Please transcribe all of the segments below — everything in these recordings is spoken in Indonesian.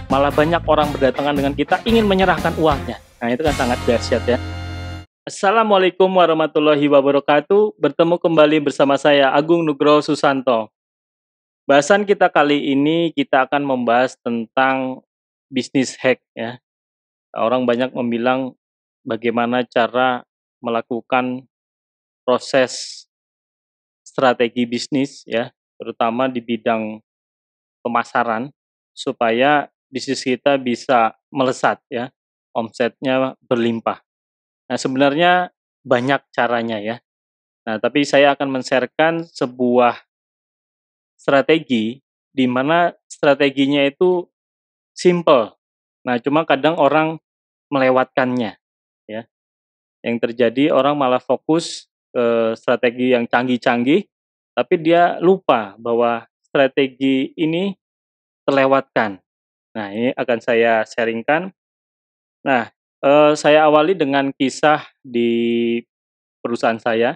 malah banyak orang berdatangan dengan kita ingin menyerahkan uangnya. Nah, itu kan sangat dahsyat ya. Assalamualaikum warahmatullahi wabarakatuh. Bertemu kembali bersama saya Agung Nugroho Susanto. Bahasan kita kali ini kita akan membahas tentang bisnis hack ya. Orang banyak membilang bagaimana cara melakukan proses strategi bisnis ya, terutama di bidang pemasaran supaya bisnis kita bisa melesat ya, omsetnya berlimpah. Nah, sebenarnya banyak caranya ya. Nah, tapi saya akan men-sharekan sebuah strategi di mana strateginya itu simple. Nah, cuma kadang orang melewatkannya ya. Yang terjadi orang malah fokus ke strategi yang canggih-canggih, tapi dia lupa bahwa strategi ini terlewatkan. Nah, ini akan saya sharingkan. Nah, saya awali dengan kisah di perusahaan saya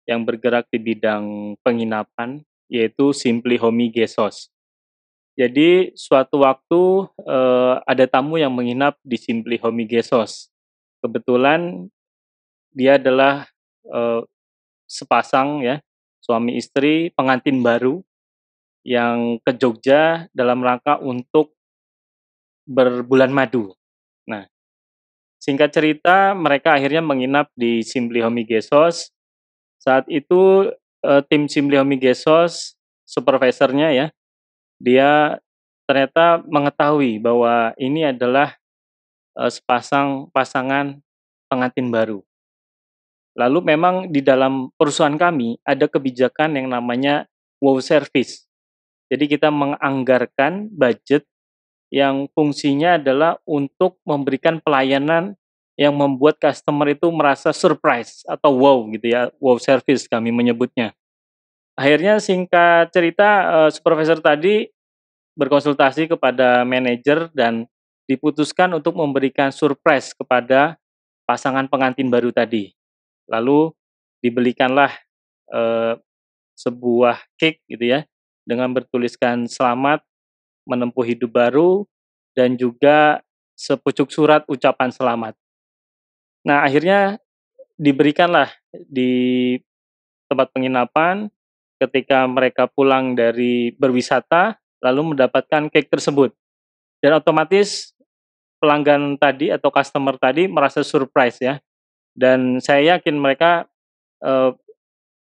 yang bergerak di bidang penginapan, yaitu Simply Homey Guest House. Jadi suatu waktu, ada tamu yang menginap di Simply Homey Guest House. Kebetulan dia adalah, eee, sepasang ya, suami istri pengantin baru yang ke Jogja dalam rangka untuk berbulan madu. Nah, singkat cerita mereka akhirnya menginap di Simply Homey Guest House. Saat itu, tim Simply Homey Guest House, supervisornya ya, dia ternyata mengetahui bahwa ini adalah, sepasang pasangan pengantin baru. Lalu memang di dalam perusahaan kami ada kebijakan yang namanya wow service. Jadi kita menganggarkan budget yang fungsinya adalah untuk memberikan pelayanan yang membuat customer itu merasa surprise atau wow gitu ya, wow service kami menyebutnya. Akhirnya singkat cerita, supervisor tadi berkonsultasi kepada manajer dan diputuskan untuk memberikan surprise kepada pasangan pengantin baru tadi. Lalu dibelikanlah, eee, sebuah cake gitu ya, dengan bertuliskan selamat menempuh hidup baru dan juga sepucuk surat ucapan selamat. Nah, akhirnya diberikanlah di tempat penginapan ketika mereka pulang dari berwisata, lalu mendapatkan cake tersebut. Dan otomatis pelanggan tadi atau customer tadi merasa surprise ya, dan saya yakin mereka, eee,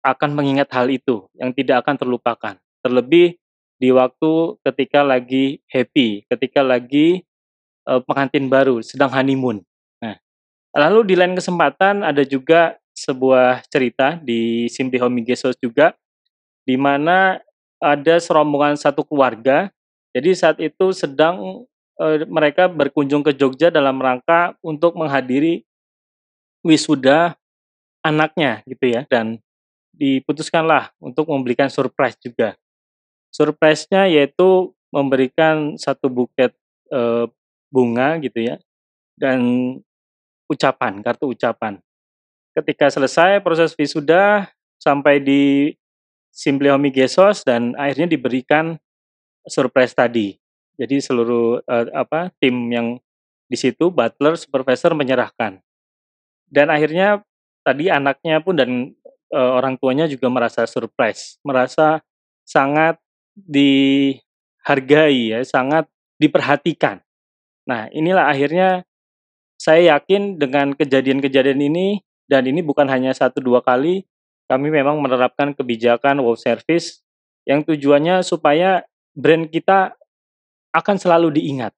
akan mengingat hal itu yang tidak akan terlupakan. Terlebih di waktu ketika lagi happy, ketika lagi, pengantin baru sedang honeymoon. Nah, lalu di lain kesempatan ada juga sebuah cerita di Simply Homey Guest House juga, di mana ada serombongan satu keluarga. Jadi saat itu sedang, mereka berkunjung ke Jogja dalam rangka untuk menghadiri wisuda anaknya gitu ya, dan diputuskanlah untuk memberikan surprise juga. Surprise-nya yaitu memberikan satu buket, eee, bunga gitu ya, dan ucapan, kartu ucapan. Ketika selesai proses wisuda, sampai di Simply Homey Guest House dan akhirnya diberikan surprise tadi. Jadi seluruh, tim yang di situ, butler, supervisor menyerahkan. Dan akhirnya tadi anaknya pun dan, orang tuanya juga merasa surprise, merasa sangat dihargai ya, sangat diperhatikan. Nah, inilah akhirnya saya yakin dengan kejadian-kejadian ini, dan ini bukan hanya satu 2 kali, kami memang menerapkan kebijakan wow service yang tujuannya supaya brand kita akan selalu diingat.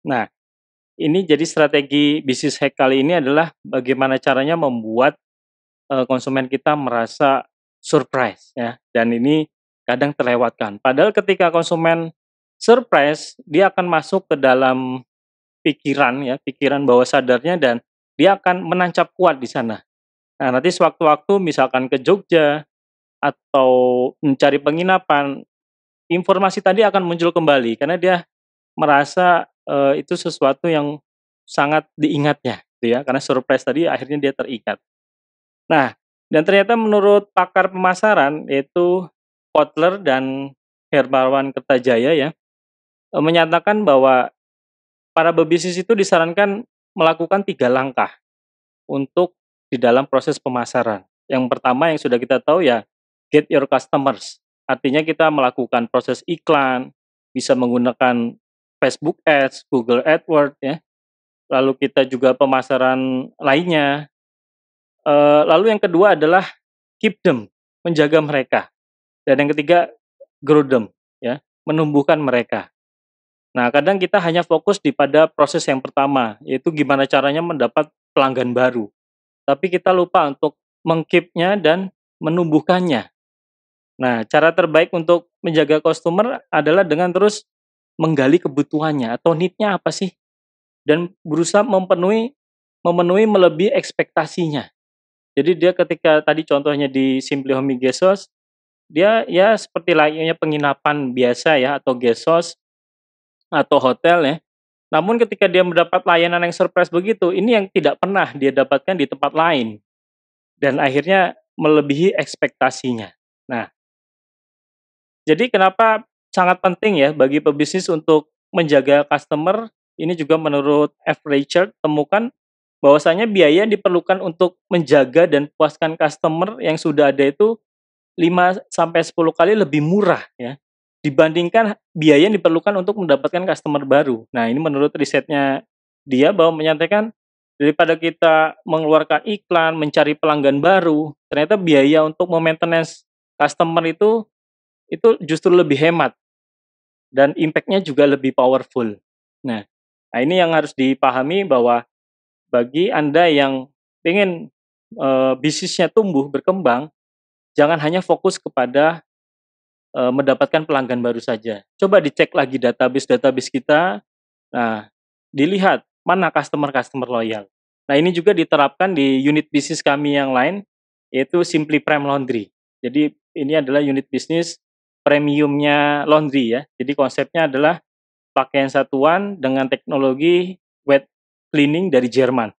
Nah, ini jadi strategi bisnis hack kali ini adalah bagaimana caranya membuat, konsumen kita merasa surprise ya, dan ini kadang terlewatkan. Padahal ketika konsumen surprise, dia akan masuk ke dalam pikiran ya, pikiran bawah sadarnya dan dia akan menancap kuat di sana. Nah, nanti sewaktu-waktu misalkan ke Jogja atau mencari penginapan, informasi tadi akan muncul kembali karena dia merasa, itu sesuatu yang sangat diingatnya gitu ya, karena surprise tadi akhirnya dia terikat. Nah, dan ternyata menurut pakar pemasaran yaitu Kotler dan Hermawan Kertajaya ya, menyatakan bahwa para pebisnis itu disarankan melakukan 3 langkah untuk di dalam proses pemasaran. Yang pertama yang sudah kita tahu ya, get your customers. Artinya kita melakukan proses iklan, bisa menggunakan Facebook Ads, Google AdWords ya, lalu kita juga pemasaran lainnya. Lalu yang kedua adalah keep them, menjaga mereka. Dan yang ketiga, grow them, ya, menumbuhkan mereka. Nah, kadang kita hanya fokus pada proses yang pertama, yaitu gimana caranya mendapat pelanggan baru. Tapi kita lupa untuk meng-keep-nya dan menumbuhkannya. Nah, cara terbaik untuk menjaga customer adalah dengan terus menggali kebutuhannya atau need-nya apa sih, dan berusaha memenuhi melebihi ekspektasinya. Jadi dia ketika tadi contohnya di Simply Homey Guest House, dia ya seperti layaknya penginapan biasa ya, atau guest house atau hotel ya. Namun ketika dia mendapat layanan yang surprise begitu, ini yang tidak pernah dia dapatkan di tempat lain dan akhirnya melebihi ekspektasinya. Nah, jadi kenapa sangat penting ya bagi pebisnis untuk menjaga customer, ini juga menurut F. Richard temukan bahwasanya biaya yang diperlukan untuk menjaga dan puaskan customer yang sudah ada itu 5 sampai 10 kali lebih murah ya, dibandingkan biaya yang diperlukan untuk mendapatkan customer baru. Nah, ini menurut risetnya dia bahwa menyatakan daripada kita mengeluarkan iklan, mencari pelanggan baru, ternyata biaya untuk me-maintenance customer itu justru lebih hemat dan impact-nya juga lebih powerful. Nah, ini yang harus dipahami bahwa bagi Anda yang ingin bisnisnya tumbuh, berkembang, jangan hanya fokus kepada mendapatkan pelanggan baru saja. Coba dicek lagi database-database kita, nah dilihat mana customer-customer loyal. Nah, ini juga diterapkan di unit bisnis kami yang lain, yaitu Simply Prime Laundry. Jadi ini adalah unit bisnis premiumnya laundry ya. Jadi konsepnya adalah pakaian satuan dengan teknologi wet cleaning dari Jerman.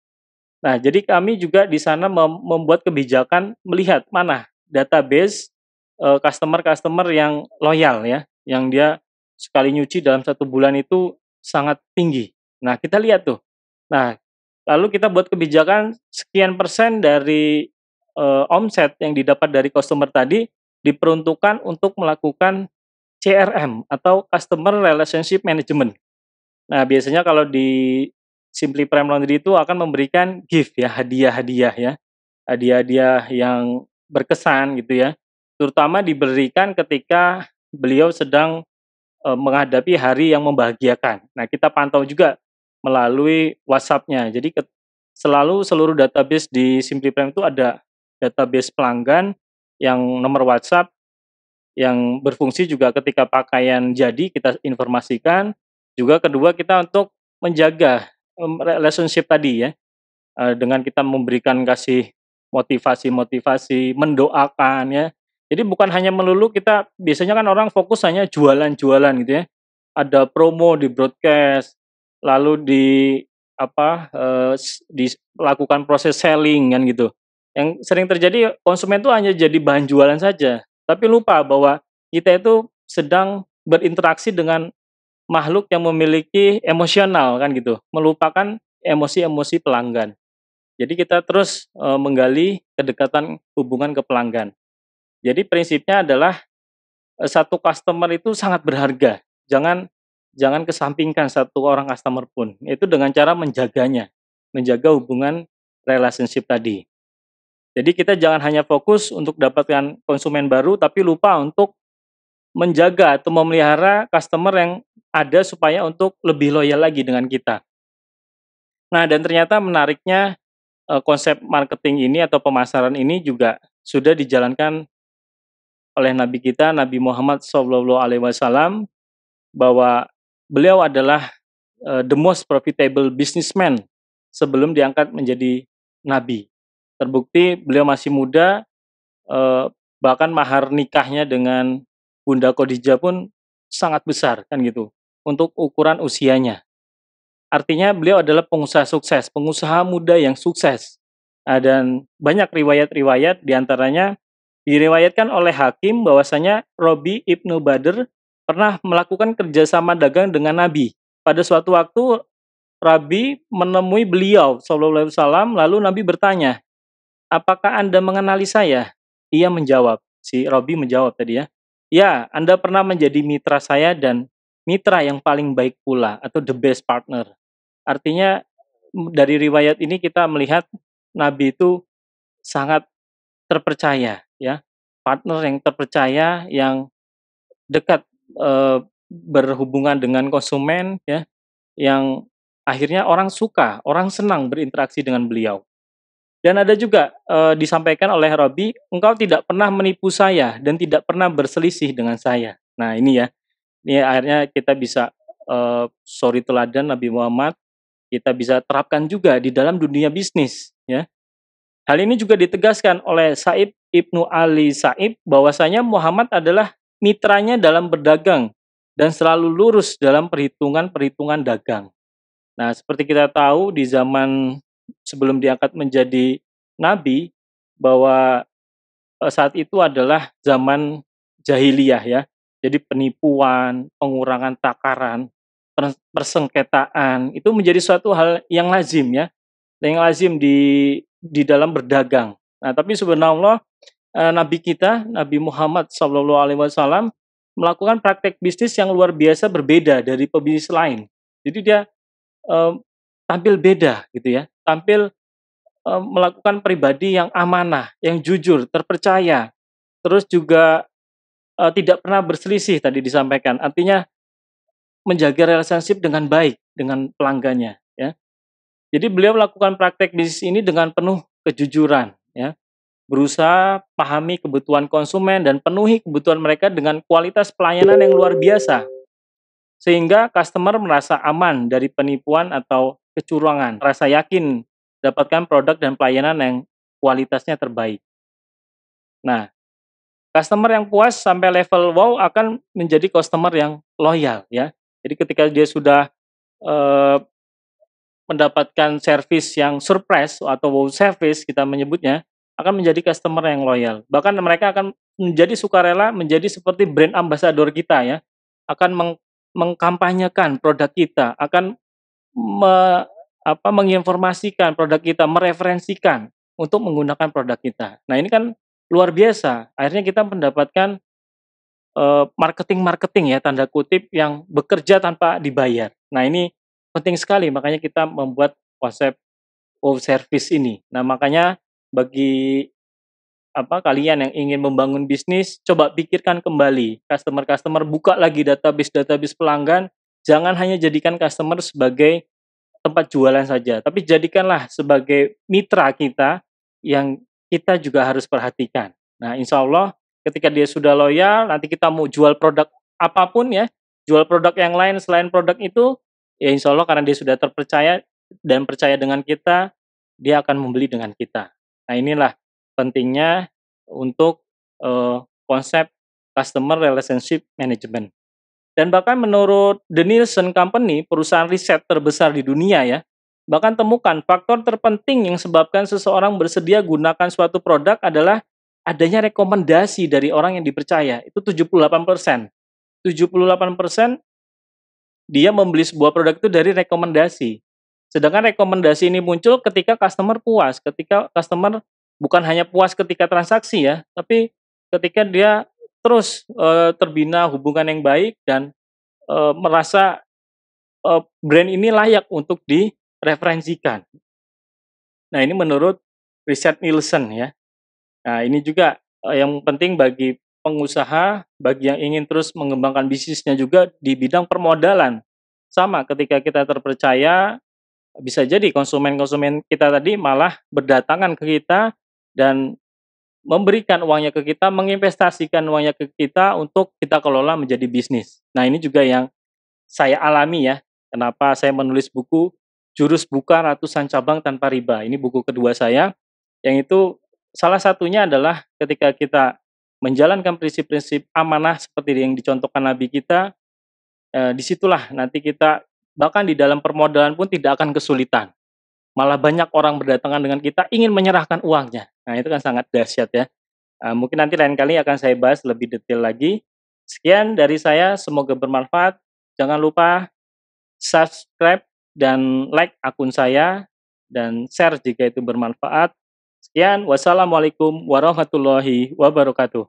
Nah, jadi kami juga di sana membuat kebijakan melihat mana database customer-customer yang loyal ya, yang dia sekali nyuci dalam 1 bulan itu sangat tinggi. Nah, kita lihat tuh. Nah, lalu kita buat kebijakan sekian persen dari omset yang didapat dari customer tadi diperuntukkan untuk melakukan CRM atau Customer Relationship Management. Nah, biasanya kalau di Simply Prime Laundry itu akan memberikan gift ya, hadiah-hadiah ya. Hadiah-hadiah yang berkesan gitu ya. Terutama diberikan ketika beliau sedang menghadapi hari yang membahagiakan. Nah, kita pantau juga melalui WhatsApp-nya. Jadi selalu seluruh database di Simply Prime itu ada database pelanggan yang nomor WhatsApp yang berfungsi juga ketika pakaian jadi kita informasikan. Juga kedua kita untuk menjaga relationship tadi ya, dengan kita memberikan kasih motivasi-motivasi, mendoakan ya. Jadi bukan hanya melulu kita biasanya kan orang fokus hanya jualan-jualan gitu ya. Ada promo di broadcast, lalu di apa, dilakukan proses selling kan gitu. Yang sering terjadi konsumen itu hanya jadi bahan jualan saja, tapi lupa bahwa kita itu sedang berinteraksi dengan makhluk yang memiliki emosional kan gitu, melupakan emosi-emosi pelanggan. Jadi kita terus menggali kedekatan hubungan ke pelanggan. Jadi prinsipnya adalah satu customer itu sangat berharga. Jangan jangan kesampingkan satu orang customer pun. Itu dengan cara menjaganya, menjaga hubungan relationship tadi. Jadi kita jangan hanya fokus untuk dapatkan konsumen baru, tapi lupa untuk menjaga atau memelihara customer yang ada supaya untuk lebih loyal lagi dengan kita. Nah, dan ternyata menariknya konsep marketing ini atau pemasaran ini juga sudah dijalankan oleh Nabi kita, Nabi Muhammad SAW, bahwa beliau adalah the most profitable businessman sebelum diangkat menjadi nabi. Terbukti beliau masih muda, bahkan mahar nikahnya dengan Bunda Khadijah pun sangat besar kan gitu, untuk ukuran usianya. Artinya beliau adalah pengusaha sukses, pengusaha muda yang sukses. Nah, dan banyak riwayat-riwayat diantaranya diriwayatkan oleh Hakim bahwasanya Robi Ibnu Badr pernah melakukan kerjasama dagang dengan Nabi. Pada suatu waktu Rabi menemui beliau sallallahu alaihi wasallam, lalu Nabi bertanya, "Apakah Anda mengenali saya?" Ia menjawab, si Rabi menjawab tadi ya, "Ya, Anda pernah menjadi mitra saya dan mitra yang paling baik pula atau the best partner." Artinya dari riwayat ini kita melihat Nabi itu sangat terpercaya ya, partner yang terpercaya yang dekat, berhubungan dengan konsumen ya, yang akhirnya orang suka, orang senang berinteraksi dengan beliau. Dan ada juga, disampaikan oleh Robi, "Engkau tidak pernah menipu saya dan tidak pernah berselisih dengan saya." Nah ini akhirnya kita bisa, suri teladan Nabi Muhammad, kita bisa terapkan juga di dalam dunia bisnis ya. Hal ini juga ditegaskan oleh Sa'id Ibnu Ali Sa'ib bahwasanya Muhammad adalah mitranya dalam berdagang dan selalu lurus dalam perhitungan-perhitungan dagang. Nah, seperti kita tahu di zaman sebelum diangkat menjadi nabi bahwa saat itu adalah zaman jahiliyah ya. Jadi penipuan, pengurangan takaran, persengketaan itu menjadi suatu hal yang lazim ya, yang lazim di dalam berdagang. Nah, tapi subhanallah nabi kita, Nabi Muhammad SAW melakukan praktek bisnis yang luar biasa berbeda dari pebisnis lain. Jadi dia eee, tampil beda gitu ya, tampil, melakukan pribadi yang amanah, yang jujur, terpercaya, terus juga, tidak pernah berselisih tadi disampaikan, artinya menjaga relationship dengan baik dengan pelanggannya ya. Jadi beliau melakukan praktek bisnis ini dengan penuh kejujuran ya, berusaha pahami kebutuhan konsumen dan penuhi kebutuhan mereka dengan kualitas pelayanan yang luar biasa. Sehingga customer merasa aman dari penipuan atau kecurangan, rasa yakin dapatkan produk dan pelayanan yang kualitasnya terbaik. Nah, customer yang puas sampai level wow akan menjadi customer yang loyal ya. Jadi ketika dia sudah, eee, mendapatkan service yang surprise atau wow service kita menyebutnya, akan menjadi customer yang loyal. Bahkan mereka akan menjadi sukarela menjadi seperti brand ambassador kita ya, akan mengkampanyekan produk kita, akan menginformasikan produk kita, mereferensikan untuk menggunakan produk kita. Nah, ini kan luar biasa, akhirnya kita mendapatkan, marketing-marketing ya, tanda kutip, yang bekerja tanpa dibayar. Nah, ini penting sekali, makanya kita membuat konsep wow service ini. Nah, makanya bagi kalian yang ingin membangun bisnis, coba pikirkan kembali, customer-customer, buka lagi database-database pelanggan, jangan hanya jadikan customer sebagai tempat jualan saja, tapi jadikanlah sebagai mitra kita yang kita juga harus perhatikan. Nah, insya Allah ketika dia sudah loyal, nanti kita mau jual produk apapun ya, jual produk yang lain selain produk itu, ya insya Allah karena dia sudah terpercaya dan percaya dengan kita, dia akan membeli dengan kita. Nah, inilah pentingnya untuk konsep customer relationship management. Dan bahkan menurut The Nielsen Company, perusahaan riset terbesar di dunia ya, bahkan temukan faktor terpenting yang sebabkan seseorang bersedia gunakan suatu produk adalah adanya rekomendasi dari orang yang dipercaya. Itu 78%. 78% dia membeli sebuah produk itu dari rekomendasi. Sedangkan rekomendasi ini muncul ketika customer puas, ketika customer bukan hanya puas ketika transaksi ya, tapi ketika dia terus, terbina hubungan yang baik dan merasa, brand ini layak untuk direferensikan. Nah, ini menurut riset Nielsen ya. Nah, ini juga, yang penting bagi pengusaha, bagi yang ingin terus mengembangkan bisnisnya juga di bidang permodalan. Sama, ketika kita terpercaya, bisa jadi konsumen-konsumen kita tadi malah berdatangan ke kita dan memberikan uangnya ke kita, menginvestasikan uangnya ke kita untuk kita kelola menjadi bisnis. Nah, ini juga yang saya alami ya, kenapa saya menulis buku Jurus Buka Ratusan Cabang Tanpa Riba. Ini buku kedua saya, yang itu salah satunya adalah ketika kita menjalankan prinsip-prinsip amanah seperti yang dicontohkan Nabi kita, disitulah nanti kita bahkan di dalam permodalan pun tidak akan kesulitan. Malah banyak orang berdatangan dengan kita ingin menyerahkan uangnya. Nah, itu kan sangat dahsyat ya. Mungkin nanti lain kali akan saya bahas lebih detail lagi. Sekian dari saya, semoga bermanfaat. Jangan lupa subscribe dan like akun saya, dan share jika itu bermanfaat. Sekian, wassalamualaikum warahmatullahi wabarakatuh.